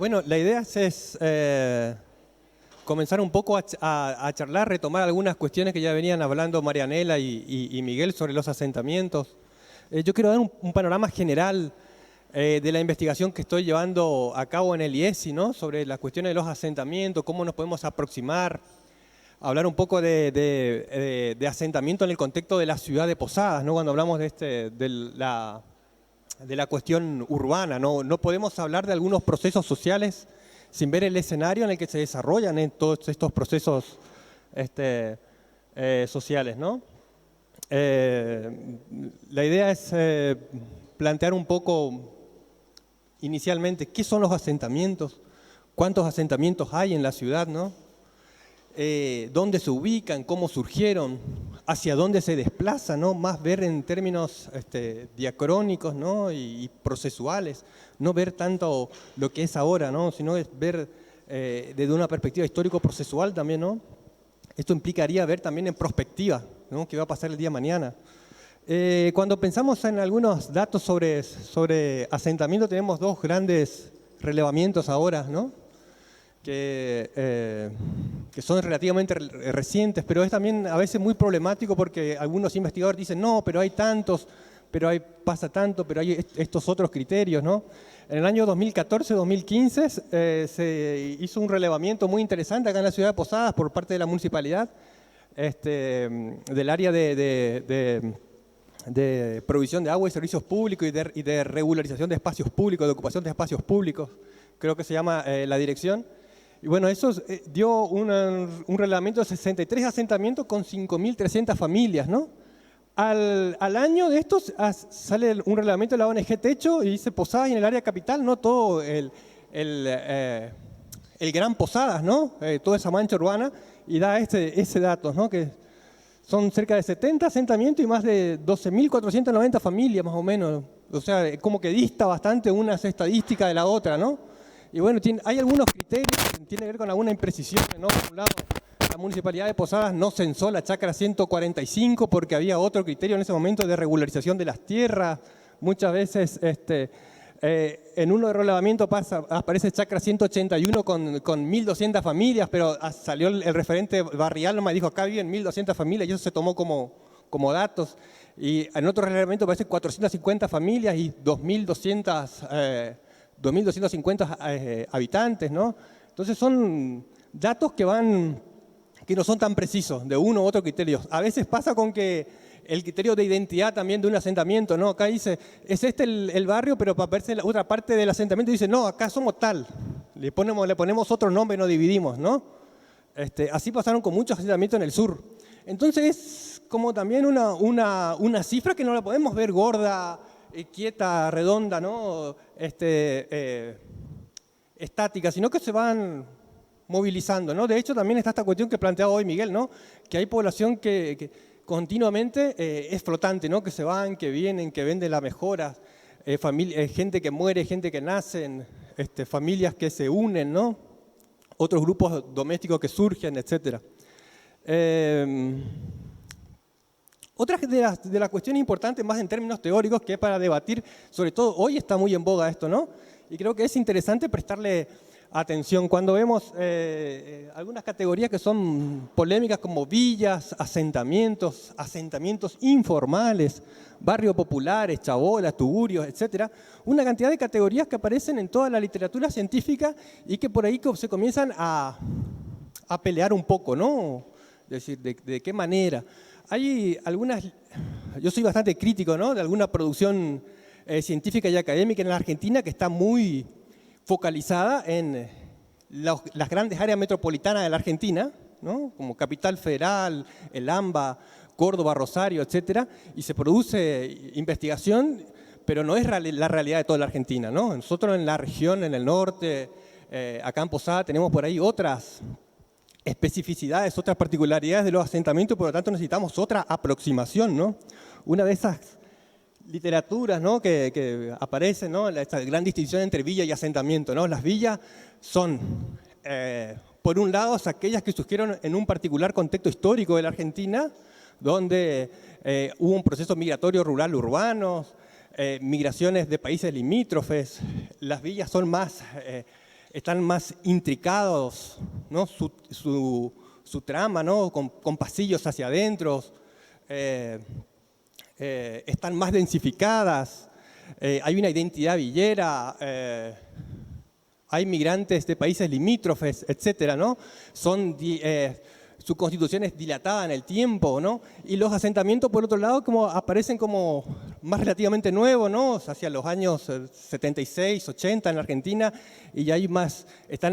Bueno, la idea es comenzar un poco a charlar, retomar algunas cuestiones que ya venían hablando Marianela y Miguel sobre los asentamientos. Yo quiero dar un panorama general de la investigación que estoy llevando a cabo en el IESI, ¿no? Sobre las cuestiones de los asentamientos, cómo nos podemos aproximar, hablar un poco de asentamiento en el contexto de la ciudad de Posadas, ¿no? Cuando hablamos de la cuestión urbana, no podemos hablar de algunos procesos sociales sin ver el escenario en el que se desarrollan todos estos procesos sociales, ¿no? La idea es plantear un poco inicialmente qué son los asentamientos, cuántos asentamientos hay en la ciudad, ¿no? Dónde se ubican, cómo surgieron, hacia dónde se desplazan, ¿no? Más ver en términos diacrónicos, ¿no? y procesuales, no ver tanto lo que es ahora, ¿no? Sino es ver desde una perspectiva histórico-procesual también, ¿no? Esto implicaría ver también en perspectiva, ¿no? ¿Qué va a pasar el día de mañana? Cuando pensamos en algunos datos sobre asentamiento, tenemos dos grandes relevamientos ahora, ¿no? Que son relativamente recientes, pero es también a veces muy problemático porque algunos investigadores dicen, no, pero hay tantos, pasa tanto, pero hay estos otros criterios, ¿no? En el año 2014-2015 se hizo un relevamiento muy interesante acá en la ciudad de Posadas por parte de la municipalidad, del área de provisión de agua y servicios públicos y de regularización de espacios públicos, de ocupación de espacios públicos, creo que se llama la dirección. Y bueno, eso dio un reglamento de 63 asentamientos con 5.300 familias, ¿no? Al año de estos sale un reglamento de la ONG Techo y dice Posadas y en el área capital, no todo el Gran Posadas, ¿no? Toda esa mancha urbana, y da ese dato, ¿no? Que son cerca de 70 asentamientos y más de 12.490 familias, más o menos. O sea, como que dista bastante una estadística de la otra, ¿no? Y bueno, hay algunos criterios que tienen que ver con alguna imprecisión, ¿no? Por un lado, la municipalidad de Posadas no censó la chacra 145 porque había otro criterio en ese momento de regularización de las tierras. Muchas veces en uno de relevamientos aparece chacra 181 con 1.200 familias, pero salió el referente barrial nomás y dijo acá viven 1.200 familias y eso se tomó como datos. Y en otro relevamiento aparecen 450 familias y 2.250 habitantes, ¿no? Entonces son datos que no son tan precisos de uno u otro criterio. A veces pasa con que el criterio de identidad también de un asentamiento, ¿no? Acá dice, es el barrio, pero para verse la otra parte del asentamiento dice, no, acá somos tal. Le ponemos otro nombre y nos dividimos, ¿no? Así pasaron con muchos asentamientos en el sur. Entonces es como también una cifra que no la podemos ver gorda, quieta, redonda, ¿no? Estática, sino que se van movilizando, ¿no? De hecho, también está esta cuestión que planteaba hoy Miguel, ¿no? Que hay población que continuamente es flotante, ¿no? Que se van, que vienen, que venden las mejoras, gente que muere, gente que nacen, familias que se unen, ¿no? Otros grupos domésticos que surgen, etc. Otra de las cuestiones importantes, más en términos teóricos, que es para debatir, sobre todo hoy está muy en boga esto, ¿no? Y creo que es interesante prestarle atención. Cuando vemos algunas categorías que son polémicas como villas, asentamientos informales, barrios populares, chabolas, tugurios, etc. Una cantidad de categorías que aparecen en toda la literatura científica y que por ahí se comienzan a pelear un poco, ¿no? Es decir, de qué manera. Hay algunas, yo soy bastante crítico, ¿no? De alguna producción científica y académica en la Argentina que está muy focalizada en las grandes áreas metropolitanas de la Argentina, ¿no? Como Capital Federal, el AMBA, Córdoba, Rosario, etc. Y se produce investigación, pero no es la realidad de toda la Argentina, ¿no? Nosotros en la región, en el norte, acá en Posadas, tenemos por ahí otras especificidades, otras particularidades de los asentamientos, por lo tanto necesitamos otra aproximación, ¿no? Una de esas literaturas, ¿no? que aparecen, ¿no? Esta gran distinción entre villa y asentamiento, ¿no? Las villas son, por un lado, aquellas que surgieron en un particular contexto histórico de la Argentina, donde hubo un proceso migratorio rural-urbano, migraciones de países limítrofes. Las villas son más están más intricados, ¿no? Su trama, ¿no? Con pasillos hacia adentro, están más densificadas, hay una identidad villera, hay migrantes de países limítrofes, etcétera, ¿no? Su constitución es dilatada en el tiempo, ¿no? Y los asentamientos, por otro lado, como aparecen como más relativamente nuevos, ¿no? Hacia los años 76, 80 en Argentina, y ya hay más,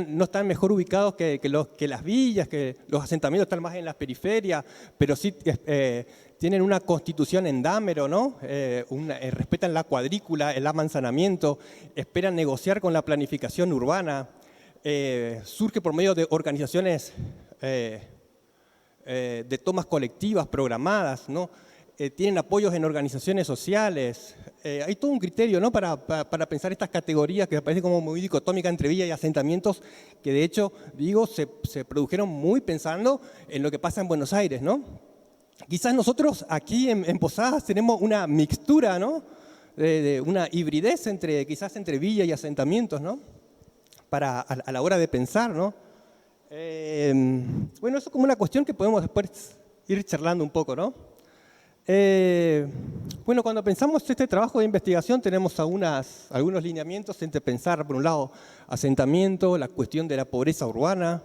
no están mejor ubicados que las villas, que los asentamientos están más en las periferias, pero sí tienen una constitución endámero, ¿no? Respetan la cuadrícula, el amanzanamiento, esperan negociar con la planificación urbana, surge por medio de organizaciones de tomas colectivas programadas, ¿no? Tienen apoyos en organizaciones sociales. Hay todo un criterio, ¿no? para pensar estas categorías que aparecen como muy dicotómicas entre villas y asentamientos, que de hecho, digo, se produjeron muy pensando en lo que pasa en Buenos Aires, ¿no? Quizás nosotros aquí en Posadas tenemos una mixtura, ¿no? De una hibridez quizás entre villa y asentamientos, ¿no? A la hora de pensar, ¿no? Bueno, eso es como una cuestión que podemos después ir charlando un poco, ¿no? Bueno, cuando pensamos este trabajo de investigación tenemos algunos lineamientos entre pensar, por un lado, asentamiento, la cuestión de la pobreza urbana,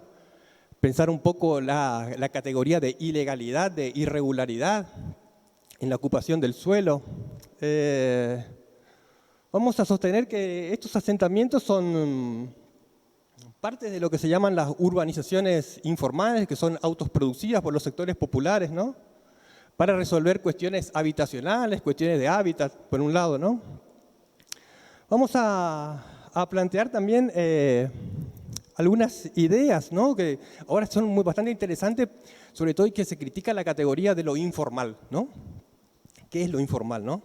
pensar un poco la categoría de ilegalidad, de irregularidad en la ocupación del suelo. Vamos a sostener que estos asentamientos son parte de lo que se llaman las urbanizaciones informales, que son autoproducidas por los sectores populares, ¿no? Para resolver cuestiones habitacionales, cuestiones de hábitat, por un lado, ¿no? Vamos a plantear también algunas ideas, ¿no? Que ahora son bastante interesantes, sobre todo y que se critica la categoría de lo informal, ¿no? ¿Qué es lo informal, no?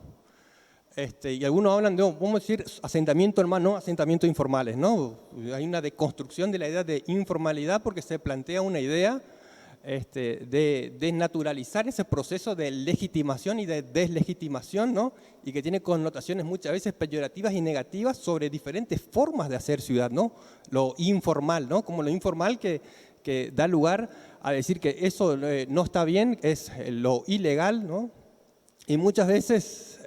Y algunos hablan de, vamos a decir, asentamiento normal, no asentamientos informales, ¿no? Hay una deconstrucción de la idea de informalidad porque se plantea una idea de desnaturalizar ese proceso de legitimación y de deslegitimación, ¿no? Y que tiene connotaciones muchas veces peyorativas y negativas sobre diferentes formas de hacer ciudad, ¿no? Lo informal, ¿no? Como lo informal que da lugar a decir que eso no está bien, es lo ilegal, ¿no? Y muchas veces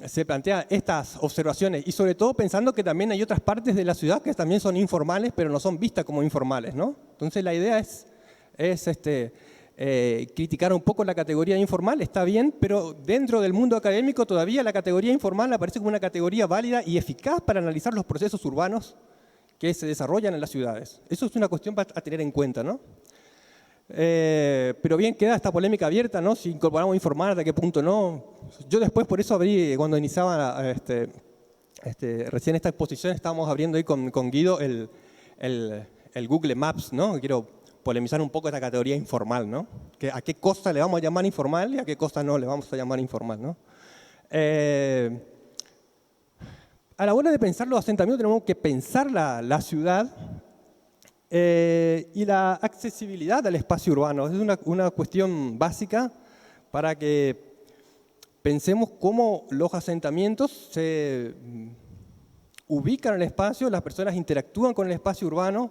se plantean estas observaciones y sobre todo pensando que también hay otras partes de la ciudad que también son informales pero no son vistas como informales, ¿no? Entonces la idea es criticar un poco la categoría informal, está bien, pero dentro del mundo académico todavía la categoría informal aparece como una categoría válida y eficaz para analizar los procesos urbanos que se desarrollan en las ciudades. Eso es una cuestión a tener en cuenta, ¿no? Pero bien, queda esta polémica abierta, ¿no? Si incorporamos informal, ¿de qué punto no? Yo después, por eso abrí, cuando iniciaba recién esta exposición, estábamos abriendo ahí con Guido el Google Maps, ¿no? Quiero polemizar un poco esta categoría informal, ¿no? ¿A qué cosa le vamos a llamar informal y a qué cosa no le vamos a llamar informal, ¿no? A la hora de pensar los asentamientos tenemos que pensar la ciudad y la accesibilidad al espacio urbano. Es una cuestión básica para que pensemos cómo los asentamientos se ubican en el espacio, las personas interactúan con el espacio urbano,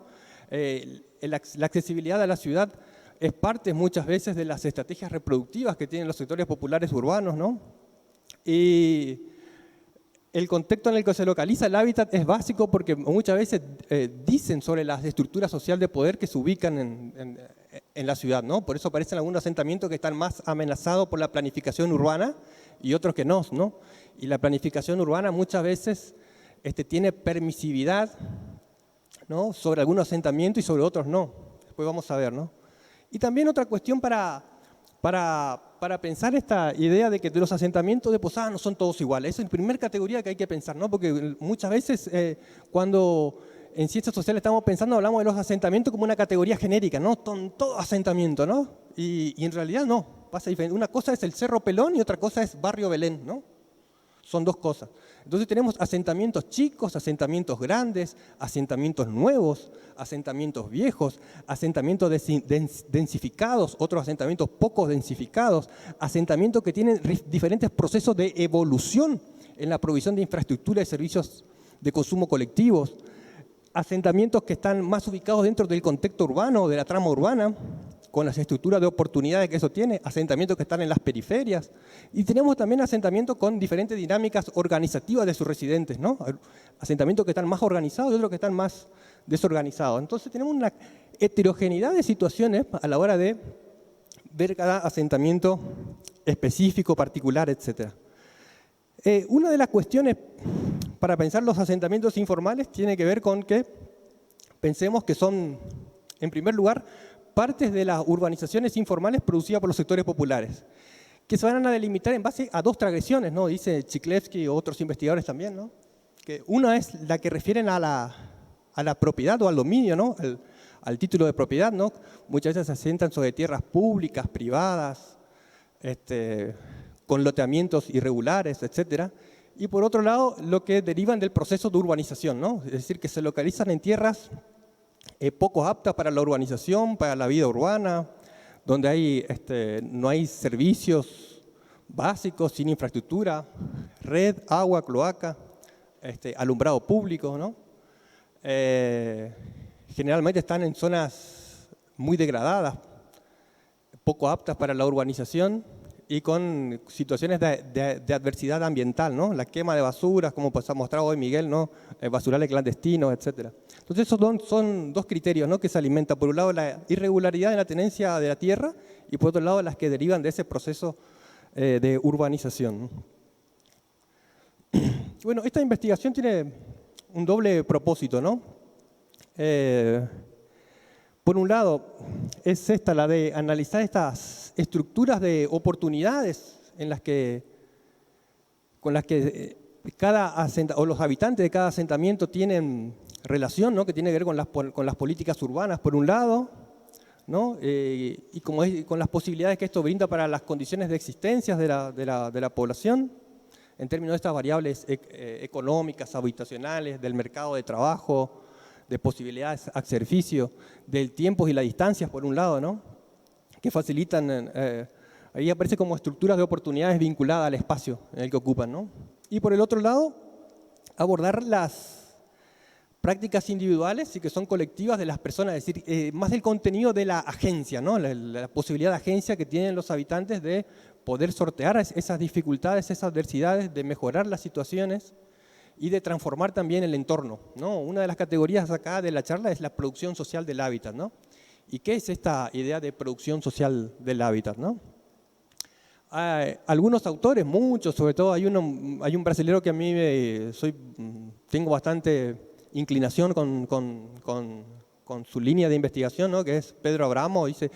la accesibilidad a la ciudad es parte muchas veces de las estrategias reproductivas que tienen los sectores populares urbanos, ¿no? Y el contexto en el que se localiza el hábitat es básico porque muchas veces dicen sobre las estructuras sociales de poder que se ubican en la ciudad, ¿no? Por eso aparecen algunos asentamientos que están más amenazados por la planificación urbana y otros que no, ¿no? Y la planificación urbana muchas veces tiene permisividad, ¿no? Sobre algunos asentamientos y sobre otros no. Después vamos a ver, ¿no? Y también otra cuestión para pensar esta idea de que los asentamientos de Posadas no son todos iguales. Esa es la primera categoría que hay que pensar, ¿no? Porque muchas veces cuando en ciencias sociales estamos pensando, hablamos de los asentamientos como una categoría genérica, ¿no? Todo asentamiento, ¿no? Y en realidad no, pasa diferente. Una cosa es el Cerro Pelón y otra cosa es Barrio Belén, ¿no? Son dos cosas. Entonces tenemos asentamientos chicos, asentamientos grandes, asentamientos nuevos, asentamientos viejos, asentamientos densificados, otros asentamientos poco densificados, asentamientos que tienen diferentes procesos de evolución en la provisión de infraestructura y servicios de consumo colectivos, asentamientos que están más ubicados dentro del contexto urbano, de la trama urbana, con las estructuras de oportunidades que eso tiene, asentamientos que están en las periferias, y tenemos también asentamientos con diferentes dinámicas organizativas de sus residentes, ¿no? Asentamientos que están más organizados y otros que están más desorganizados. Entonces tenemos una heterogeneidad de situaciones a la hora de ver cada asentamiento específico, particular, etc. Una de las cuestiones para pensar los asentamientos informales tiene que ver con que pensemos que son, en primer lugar, partes de las urbanizaciones informales producidas por los sectores populares, que se van a delimitar en base a dos transgresiones, ¿no? Dice Chiclevsky y otros investigadores también, ¿no? Que una es la que refieren a la propiedad o al dominio, ¿no? Al título de propiedad, ¿no? Muchas veces se asientan sobre tierras públicas, privadas, con loteamientos irregulares, etc. Y por otro lado, lo que derivan del proceso de urbanización, ¿no? Es decir, que se localizan en tierras poco aptas para la urbanización, para la vida urbana, donde no hay servicios básicos, sin infraestructura, red, agua, cloaca, alumbrado público, ¿no? Generalmente están en zonas muy degradadas, poco aptas para la urbanización y con situaciones de adversidad ambiental, ¿no? La quema de basuras, como pues ha mostrado hoy Miguel, ¿no? Basurales clandestinos, etc. Entonces esos son dos criterios, ¿no? Que se alimentan. Por un lado la irregularidad en la tenencia de la tierra y por otro lado las que derivan de ese proceso de urbanización. Bueno, esta investigación tiene un doble propósito, ¿no? Por un lado, es esta, la de analizar estas estructuras de oportunidades con las que los habitantes de cada asentamiento tienen relación, ¿no? Que tiene que ver con las políticas urbanas, por un lado, ¿no? Y con las posibilidades que esto brinda para las condiciones de existencia de la población, en términos de estas variables económicas, habitacionales, del mercado de trabajo, de posibilidades a servicio, del tiempo y las distancias, por un lado, ¿no? Que facilitan, ahí aparece como estructuras de oportunidades vinculadas al espacio en el que ocupan, ¿no? Y por el otro lado, abordar las prácticas individuales y que son colectivas de las personas, es decir, más del contenido de la agencia, ¿no? La posibilidad de agencia que tienen los habitantes de poder sortear esas dificultades, esas adversidades, de mejorar las situaciones y de transformar también el entorno, ¿no? Una de las categorías acá de la charla es la producción social del hábitat, ¿no? ¿Y qué es esta idea de producción social del hábitat, ¿no? Algunos autores, muchos, sobre todo hay un brasilero que a mí tengo bastante inclinación con su línea de investigación, ¿no? Que es Pedro Abramo, dice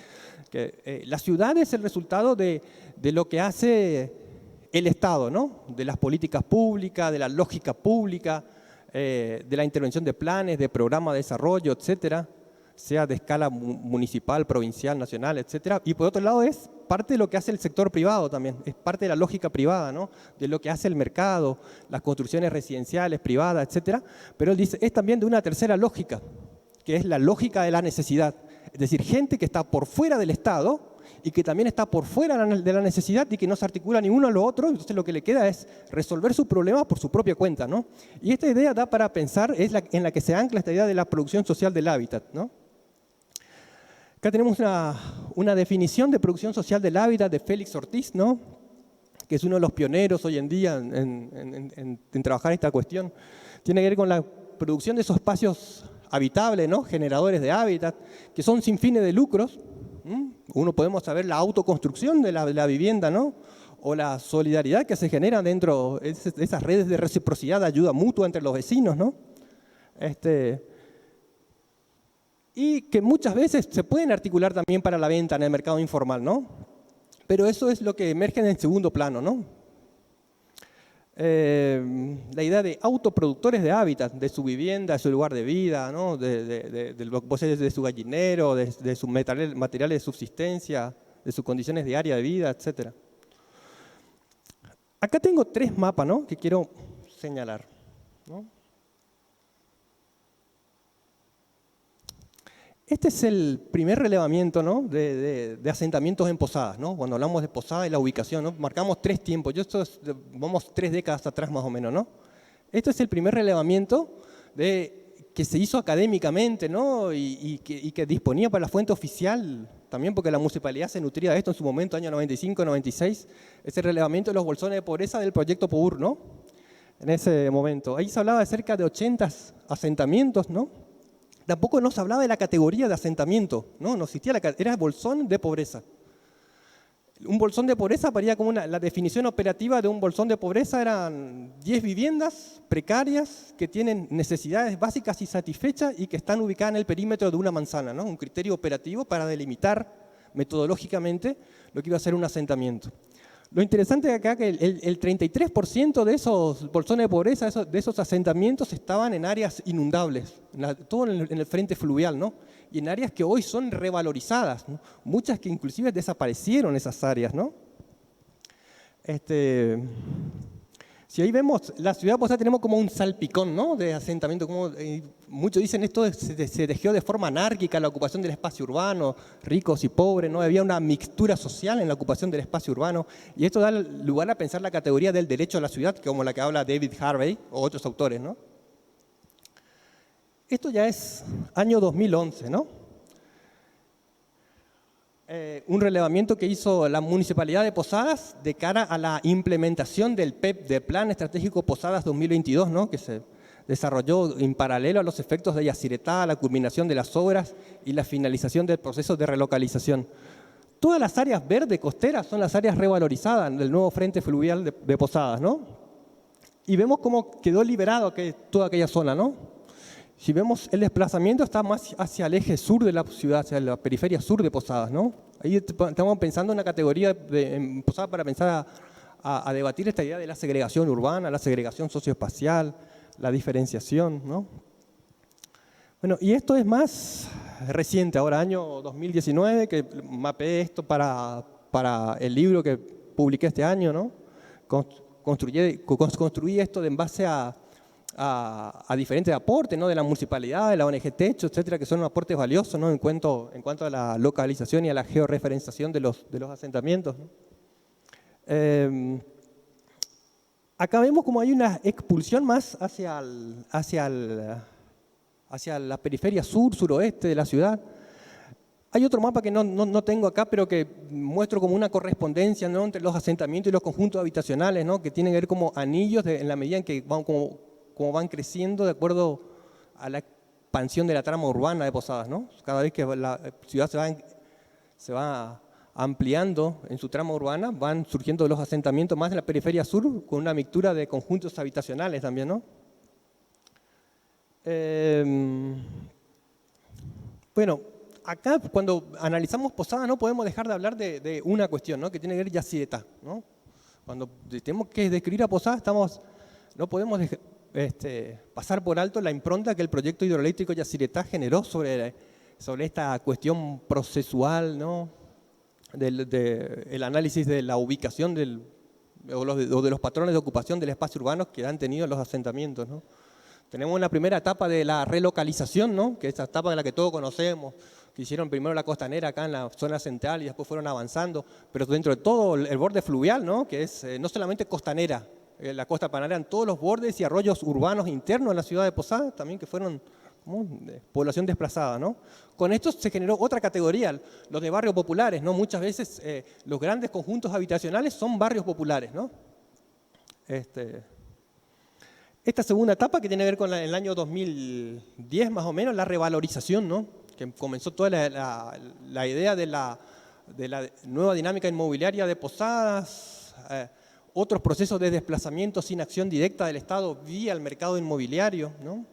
que la ciudad es el resultado de lo que hace el Estado, ¿no? De las políticas públicas, de la lógica pública, de la intervención de planes, de programas de desarrollo, etcétera, sea de escala municipal, provincial, nacional, etcétera. Y por otro lado es parte de lo que hace el sector privado también, es parte de la lógica privada, ¿no? De lo que hace el mercado, las construcciones residenciales, privadas, etcétera. Pero él dice, es también de una tercera lógica, que es la lógica de la necesidad. Es decir, gente que está por fuera del Estado y que también está por fuera de la necesidad y que no se articula ni uno a lo otro, entonces lo que le queda es resolver sus problemas por su propia cuenta, ¿no? Y esta idea da para pensar, en la que se ancla esta idea de la producción social del hábitat, ¿no? Acá tenemos una definición de producción social del hábitat de Félix Ortiz, ¿no? Que es uno de los pioneros hoy en día en trabajar esta cuestión. Tiene que ver con la producción de esos espacios habitables, ¿no? Generadores de hábitat, que son sin fines de lucros. Uno podemos saber la autoconstrucción de la vivienda, ¿no? O la solidaridad que se genera dentro de esas redes de reciprocidad, de ayuda mutua entre los vecinos, ¿no? Y que muchas veces se pueden articular también para la venta en el mercado informal, ¿no? Pero eso es lo que emerge en el segundo plano, ¿no? La idea de autoproductores de hábitat, de su vivienda, de su lugar de vida, ¿no? de su gallinero, de sus materiales de subsistencia, de sus condiciones diarias de vida, etc. Acá tengo 3 mapas, ¿no? Que quiero señalar, ¿no? Este es el primer relevamiento, ¿no? de asentamientos en posadas, ¿no? Cuando hablamos de posada y la ubicación, ¿no? Marcamos 3 tiempos. Vamos 3 décadas atrás más o menos, ¿no? Esto es el primer relevamiento que se hizo académicamente, ¿no? y que disponía para la fuente oficial, también porque la municipalidad se nutría de esto en su momento, año 95, 96, ese relevamiento de los bolsones de pobreza del proyecto POUR, ¿no? En ese momento. Ahí se hablaba de cerca de 80 asentamientos, ¿no? Tampoco no se hablaba de la categoría de asentamiento, ¿no? No existía era bolsón de pobreza. Un bolsón de pobreza parecía como la definición operativa de un bolsón de pobreza eran 10 viviendas precarias que tienen necesidades básicas y satisfechas y que están ubicadas en el perímetro de una manzana, ¿no? Un criterio operativo para delimitar metodológicamente lo que iba a ser un asentamiento. Lo interesante de acá es que el 33% de esos bolsones de pobreza, de esos asentamientos, estaban en áreas inundables, todo en el frente fluvial, ¿no? Y en áreas que hoy son revalorizadas, ¿no? Muchas que inclusive desaparecieron esas áreas, ¿no? Si ahí vemos, la ciudad de Posada tenemos como un salpicón, ¿no? De asentamiento, como muchos dicen esto se tejió de forma anárquica la ocupación del espacio urbano, ricos y pobres, ¿no? Había una mixtura social en la ocupación del espacio urbano y esto da lugar a pensar la categoría del derecho a la ciudad, como la que habla David Harvey o otros autores, ¿no? Esto ya es año 2011, ¿no? Un relevamiento que hizo la Municipalidad de Posadas de cara a la implementación del PEP, del Plan Estratégico Posadas 2022, ¿no? Que se desarrolló en paralelo a los efectos de Yacyretá, la culminación de las obras y la finalización del proceso de relocalización. Todas las áreas verdes costeras son las áreas revalorizadas del nuevo frente fluvial de Posadas, ¿no? Y vemos cómo quedó liberado toda aquella zona, ¿no? Si vemos el desplazamiento está más hacia el eje sur de la ciudad, hacia la periferia sur de Posadas, ¿no? Ahí estamos pensando en una categoría en Posadas para pensar a debatir esta idea de la segregación urbana, la segregación socioespacial, la diferenciación, ¿no? Bueno, y esto es más reciente, ahora año 2019, que mapeé esto para el libro que publiqué este año, ¿no? Construí esto en base a diferentes aportes, ¿no? De la municipalidad, de la ONG Techo, etcétera, que son aportes valiosos, ¿no? en cuanto a la localización y a la georreferenciación de los asentamientos, ¿no? Acá vemos como hay una expulsión más hacia la periferia sur-suroeste de la ciudad. Hay otro mapa que no tengo acá, pero que muestro como una correspondencia, ¿no? Entre los asentamientos y los conjuntos habitacionales, ¿no? Que tienen que ver como anillos en la medida en que van como van creciendo de acuerdo a la expansión de la trama urbana de Posadas, ¿no? Cada vez que la ciudad se va ampliando en su trama urbana, van surgiendo los asentamientos más en la periferia sur, con una mixtura de conjuntos habitacionales también, ¿no? Bueno, acá cuando analizamos Posadas no podemos dejar de hablar de una cuestión, ¿no? Que tiene que ver Yacyretá, ¿no? Cuando tenemos que describir a Posadas no podemos pasar por alto la impronta que el proyecto hidroeléctrico Yacyretá generó sobre esta cuestión procesual, ¿no? El análisis de la ubicación o de los patrones de ocupación del espacio urbano que han tenido los asentamientos, ¿no? Tenemos la primera etapa de la relocalización, ¿no? Que es esa etapa de la que todos conocemos, que hicieron primero la costanera acá en la zona central y después fueron avanzando, pero dentro de todo el borde fluvial, ¿no? Que es no solamente costanera, la costa panera, en todos los bordes y arroyos urbanos internos de la ciudad de Posadas, también que fueron población desplazada, ¿no? Con esto se generó otra categoría, los de barrios populares, ¿no? Muchas veces los grandes conjuntos habitacionales son barrios populares, ¿no? Esta segunda etapa que tiene que ver con el año 2010 más o menos, la revalorización, ¿no? Que comenzó toda la idea de la nueva dinámica inmobiliaria de Posadas, otros procesos de desplazamiento sin acción directa del Estado vía el mercado inmobiliario, ¿no?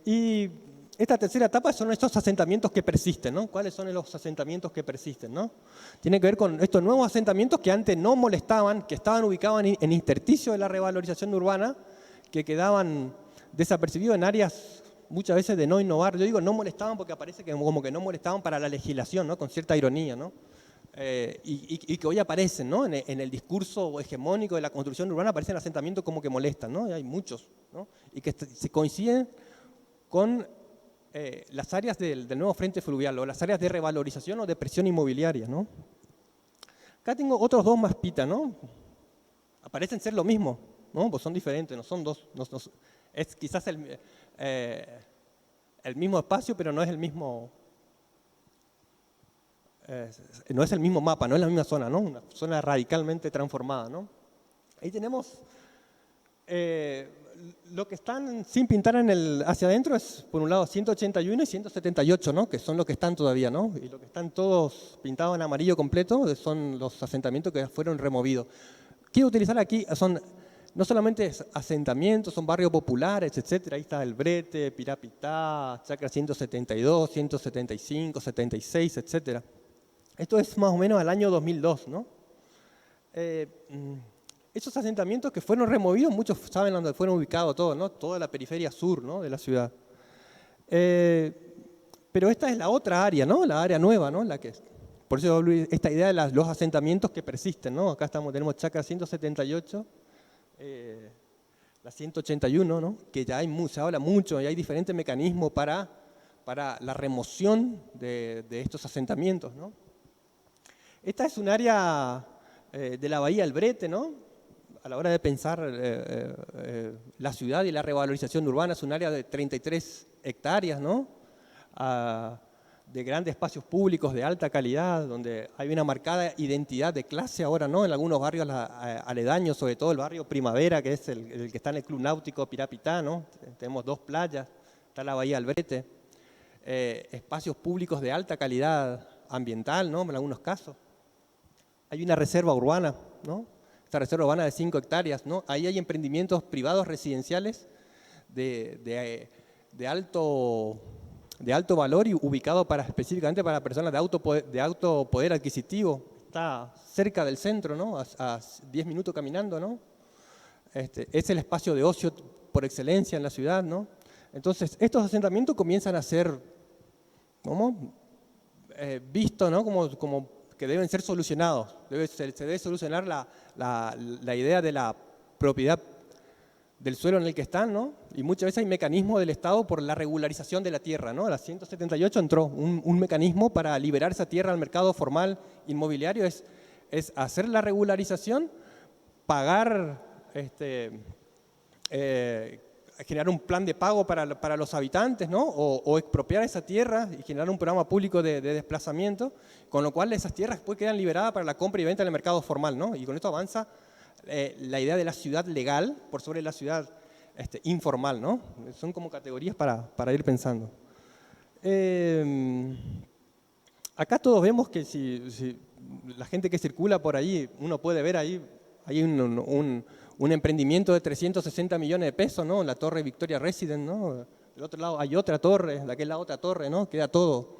Y esta tercera etapa son estos asentamientos que persisten, ¿no? ¿Cuáles son los asentamientos que persisten, ¿no? Tiene que ver con estos nuevos asentamientos que antes no molestaban, que estaban ubicados en intersticio de la revalorización urbana, que quedaban desapercibidos en áreas muchas veces de no innovar. Yo digo no molestaban porque aparece como que no molestaban para la legislación, ¿no? Con cierta ironía, ¿no? Y que hoy aparecen, ¿no? En el discurso hegemónico de la construcción urbana aparecen asentamientos como que molestan, ¿no? Y hay muchos, ¿no? Y que se coinciden con las áreas del nuevo frente fluvial o las áreas de revalorización o de presión inmobiliaria, ¿no? Acá tengo otros dos mapitas, ¿no? Aparecen ser lo mismo, ¿no? Pues son diferentes, no son dos. Es quizás el mismo espacio, pero no es el mismo mapa, no es la misma zona, ¿no? Una zona radicalmente transformada, ¿no? Ahí tenemos lo que están sin pintar hacia adentro es, por un lado, 181 y 178, ¿no? Que son los que están todavía, ¿no? Y los que están todos pintados en amarillo completo son los asentamientos que fueron removidos. Quiero utilizar aquí, no solamente asentamientos, son barrios populares, etcétera. Ahí está El Brete, Pirapitá, Chacra 172, 175, 76, etcétera. Esto es más o menos al año 2002, ¿no? Esos asentamientos que fueron removidos, muchos saben dónde fueron ubicados todos, ¿no? Toda la periferia sur, ¿no? De la ciudad. Pero esta es la otra área, ¿no? La área nueva, ¿no? Por eso esta idea de los asentamientos que persisten, ¿no? Acá tenemos Chacra 178, la 181, ¿no? Que ya se habla mucho y hay diferentes mecanismos para la remoción de estos asentamientos, ¿no? Esta es un área de la Bahía del Brete, ¿no? A la hora de pensar la ciudad y la revalorización urbana, es un área de 33 hectáreas, ¿no? De grandes espacios públicos de alta calidad, donde hay una marcada identidad de clase ahora, ¿no? En algunos barrios aledaños, sobre todo el barrio Primavera, que es el que está en el Club Náutico Pirapitá, ¿no? Tenemos 2 playas, está la Bahía del Brete, espacios públicos de alta calidad ambiental, ¿no? En algunos casos. Hay una reserva urbana, ¿no? Esta reserva urbana de 5 hectáreas, ¿no? Ahí hay emprendimientos privados residenciales de alto valor y ubicados específicamente para personas de alto poder adquisitivo. Está cerca del centro, ¿no? A 10 minutos caminando, ¿no? Es el espacio de ocio por excelencia en la ciudad, ¿no? Entonces, estos asentamientos comienzan a ser vistos, ¿no? Como que deben ser solucionados. Se debe solucionar la idea de la propiedad del suelo en el que están, ¿no? Y muchas veces hay mecanismos del Estado por la regularización de la tierra, ¿no? A la 178 entró un mecanismo para liberar esa tierra al mercado formal inmobiliario, es hacer la regularización, pagar, generar un plan de pago para los habitantes, ¿no? O expropiar esa tierra y generar un programa público de desplazamiento, con lo cual esas tierras después quedan liberadas para la compra y venta en el mercado formal, ¿no? Y con esto avanza la idea de la ciudad legal por sobre la ciudad informal, ¿no? Son como categorías para ir pensando. Acá todos vemos que si la gente que circula por ahí, uno puede ver ahí, hay un emprendimiento de 360 millones de pesos, ¿no? La Torre Victoria Residence, ¿no? Del otro lado hay otra torre, de aquel lado otra torre, ¿no? Queda todo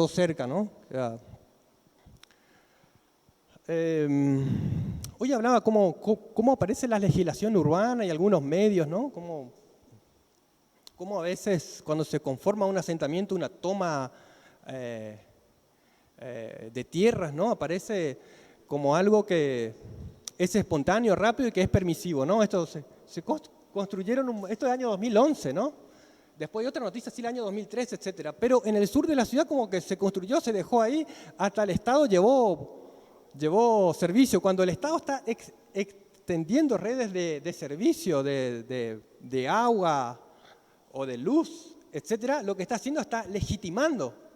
cerca, ¿no? Hoy hablaba cómo aparece la legislación urbana y algunos medios, ¿no? Cómo a veces cuando se conforma un asentamiento, una toma de tierras, ¿no? Aparece como algo que es espontáneo, rápido y que es permisivo, ¿no? Esto se construyeron, esto es del año 2011, ¿no? Después hay otra noticia, sí, el año 2013, etcétera. Pero en el sur de la ciudad como que se construyó, se dejó ahí, hasta el Estado llevó servicio. Cuando el Estado está extendiendo redes de servicio, de agua o de luz, etcétera, lo que está haciendo está legitimando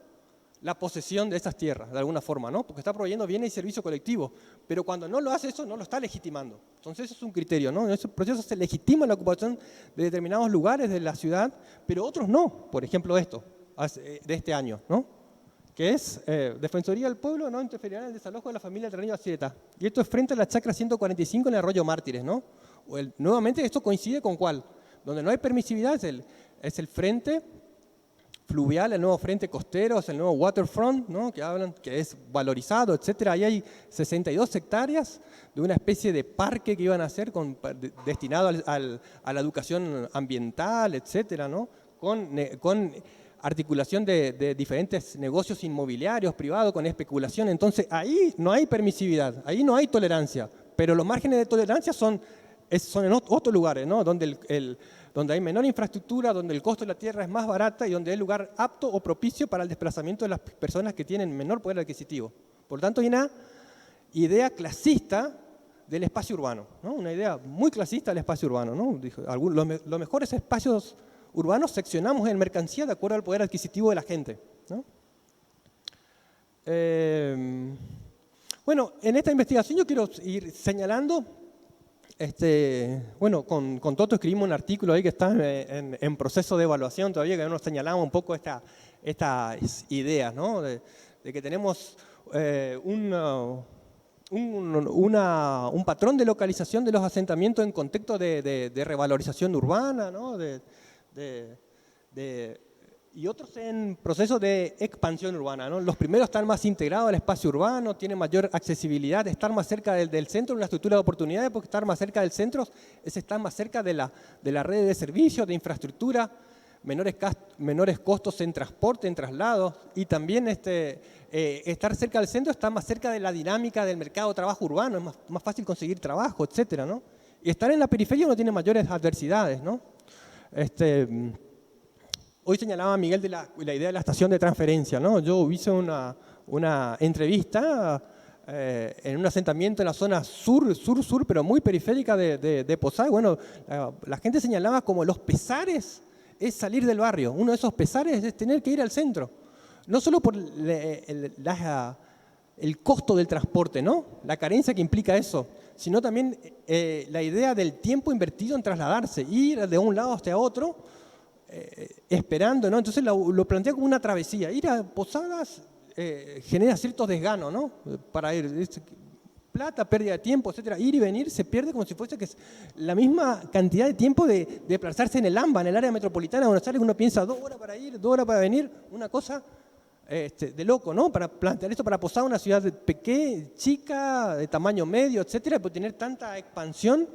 la posesión de esas tierras, de alguna forma, ¿no? Porque está proveyendo bienes y servicios colectivos. Pero cuando no lo hace eso, no lo está legitimando. Entonces eso es un criterio, ¿no? En ese proceso se legitima la ocupación de determinados lugares de la ciudad, pero otros no. Por ejemplo, esto, de este año, ¿no? Que es Defensoría del Pueblo no interferirá en el desalojo de la familia Terreño Acieta. Y esto es frente a la Chacra 145 en el Arroyo Mártires, ¿no? Nuevamente esto coincide con ¿cuál? Donde no hay permisividad es el frente fluvial, el nuevo frente costero, es el nuevo waterfront, ¿no? Que es valorizado, etcétera. Ahí hay 62 hectáreas de una especie de parque que iban a hacer destinado a la educación ambiental, etcétera, ¿no? Con articulación de diferentes negocios inmobiliarios privados, con especulación. Entonces ahí no hay permisividad, ahí no hay tolerancia, pero los márgenes de tolerancia son en otros lugares, ¿no? Donde hay menor infraestructura, donde el costo de la tierra es más barata y donde hay lugar apto o propicio para el desplazamiento de las personas que tienen menor poder adquisitivo. Por lo tanto, hay una idea clasista del espacio urbano, ¿no? Una idea muy clasista del espacio urbano, ¿no? Dijo, los mejores espacios urbanos seccionamos en mercancía de acuerdo al poder adquisitivo de la gente, ¿no? Bueno, en esta investigación yo quiero ir señalando, bueno, con Toto escribimos un artículo ahí que está en proceso de evaluación todavía, que nos señalaba un poco estas ideas, ¿no? De que tenemos un patrón de localización de los asentamientos en contexto de revalorización urbana, ¿no? Y otros en proceso de expansión urbana, ¿no? Los primeros están más integrados al espacio urbano, tienen mayor accesibilidad, estar más cerca del centro, una estructura de oportunidades, porque estar más cerca del centro es estar más cerca de la red de servicios, de infraestructura, menores costos en transporte, en traslados, y también estar cerca del centro está más cerca de la dinámica del mercado de trabajo urbano, es más fácil conseguir trabajo, etcétera, ¿no? Y estar en la periferia no tiene mayores adversidades, ¿no? Hoy señalaba Miguel de la idea de la estación de transferencia, ¿no? Yo hice una entrevista en un asentamiento en la zona sur, pero muy periférica de Posadas. Bueno, la gente señalaba como los pesares es salir del barrio. Uno de esos pesares es tener que ir al centro. No solo por el costo del transporte, ¿no? La carencia que implica eso, sino también la idea del tiempo invertido en trasladarse, ir de un lado hasta otro, esperando, ¿no? Entonces lo plantea como una travesía. Ir a Posadas genera ciertos desganos, ¿no? Para ir, plata, pérdida de tiempo, etcétera. Ir y venir se pierde como si fuese que es la misma cantidad de tiempo de desplazarse en el AMBA, en el área metropolitana de Buenos Aires. Uno piensa 2 horas para ir, 2 horas para venir, una cosa de loco, ¿no? Para plantear esto para Posadas, una ciudad pequeña, chica, de tamaño medio, etcétera, por tener tanta expansión.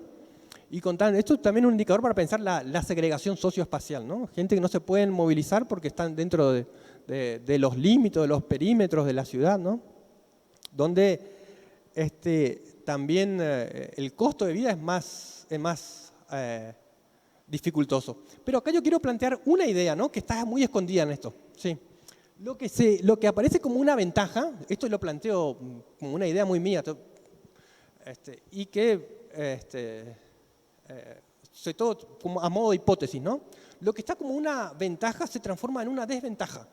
Y esto también es un indicador para pensar la segregación socioespacial, ¿no? Gente que no se pueden movilizar porque están dentro de los límites, de los perímetros de la ciudad, ¿no? Donde también el costo de vida es más dificultoso. Pero acá yo quiero plantear una idea, ¿no? Que está muy escondida en esto, ¿sí? Lo que aparece como una ventaja, esto lo planteo como una idea muy mía, y que sobre todo como a modo de hipótesis, ¿no? Lo que está como una ventaja se transforma en una desventaja.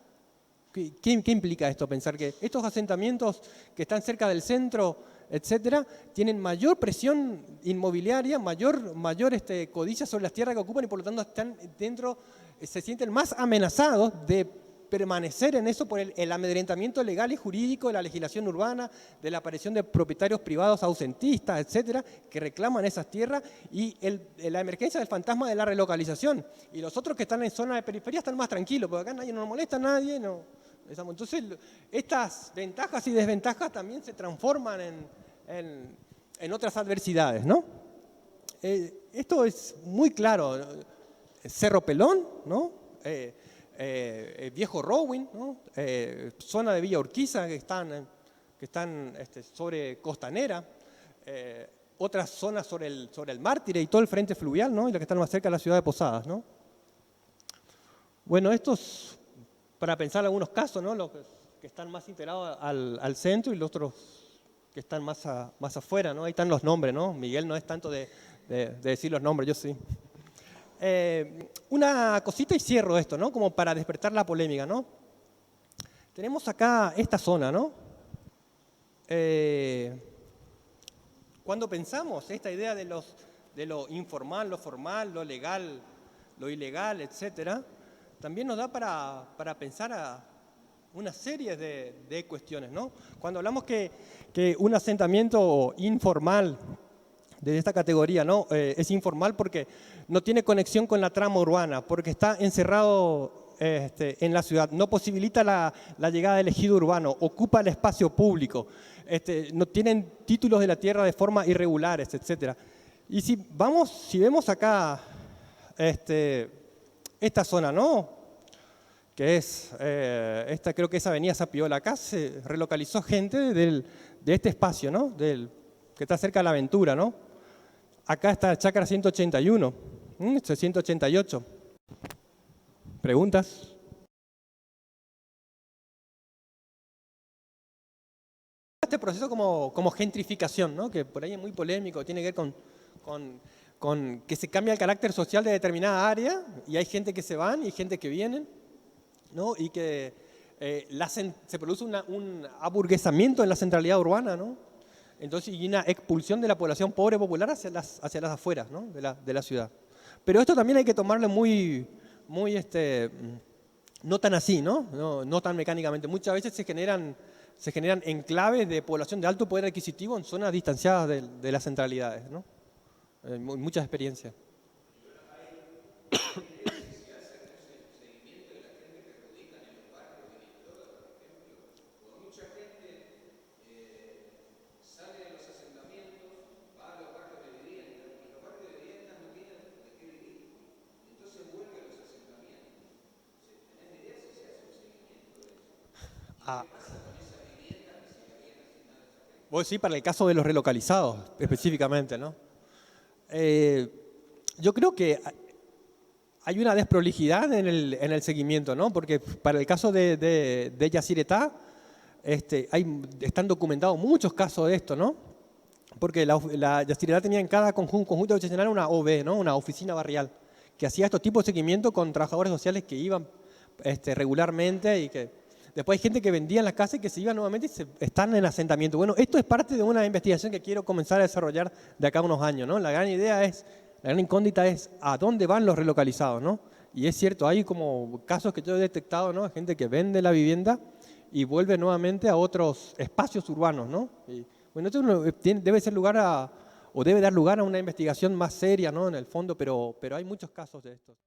¿Qué implica esto? Pensar que estos asentamientos que están cerca del centro, etcétera, tienen mayor presión inmobiliaria, mayor codicia sobre las tierras que ocupan y por lo tanto están se sienten más amenazados de permanecer en eso por el amedrentamiento legal y jurídico de la legislación urbana, de la aparición de propietarios privados ausentistas, etcétera, que reclaman esas tierras y la emergencia del fantasma de la relocalización. Y los otros que están en zona de periferia están más tranquilos, porque acá no nos molesta a nadie. Entonces, estas ventajas y desventajas también se transforman en otras adversidades, ¿no? Esto es muy claro. Cerro Pelón, ¿no? Viejo Rowing, ¿no? Zona de Villa Urquiza que están sobre Costanera, otras zonas sobre el Mártire y todo el frente fluvial, ¿no? Y las que están más cerca de la ciudad de Posadas, ¿no? Bueno, estos para pensar algunos casos, ¿no? Los que están más integrados al centro y los otros que están más afuera, ¿no? Ahí están los nombres, ¿no? Miguel no es tanto de decir los nombres, yo sí. Una cosita y cierro esto, ¿no? Como para despertar la polémica, ¿no? Tenemos acá esta zona, ¿no? Cuando pensamos esta idea de lo informal, lo formal, lo legal, lo ilegal, etcétera, también nos da para pensar a una serie de cuestiones, ¿no? Cuando hablamos que un asentamiento informal de esta categoría, ¿no? Es informal porque no tiene conexión con la trama urbana, porque está encerrado en la ciudad, no posibilita la llegada del ejido urbano, ocupa el espacio público, no tienen títulos de la tierra de forma irregulares, etc. Y si vemos acá esta zona, ¿no? Que es, creo que es Avenida Zapiola, acá se relocalizó gente de este espacio, ¿no? Que está cerca de La Aventura, ¿no? Acá está Chácara 181, 188. ¿Preguntas? este proceso como gentrificación, ¿no? Que por ahí es muy polémico, tiene que ver con que se cambia el carácter social de determinada área y hay gente que se van y gente que vienen, ¿no? Y que se produce un aburguesamiento en la centralidad urbana, ¿no? Entonces, y una expulsión de la población pobre popular hacia las afueras, ¿no? de la ciudad. Pero esto también hay que tomarlo muy no tan así, ¿no? No tan mecánicamente. Muchas veces se generan enclaves de población de alto poder adquisitivo en zonas distanciadas de las centralidades, ¿no? Muchas experiencias. Ah. Vos sí, para el caso de los relocalizados, específicamente, ¿no? Yo creo que hay una desprolijidad en el seguimiento, ¿no? Porque para el caso de Yacyretá, están documentados muchos casos de esto, ¿no? Porque la Yacyretá tenía en cada conjunto habitacional una OB, ¿no? Una oficina barrial, que hacía estos tipos de seguimiento con trabajadores sociales que iban regularmente y que después hay gente que vendía en las casas y que se iban nuevamente y están en asentamiento. Bueno, esto es parte de una investigación que quiero comenzar a desarrollar de acá a unos años, ¿no? La gran incógnita es a dónde van los relocalizados, ¿no? Y es cierto, hay como casos que yo he detectado, ¿no? Gente que vende la vivienda y vuelve nuevamente a otros espacios urbanos, ¿no? Y, bueno, esto debe ser o debe dar lugar a una investigación más seria, ¿no? En el fondo, pero hay muchos casos de estos.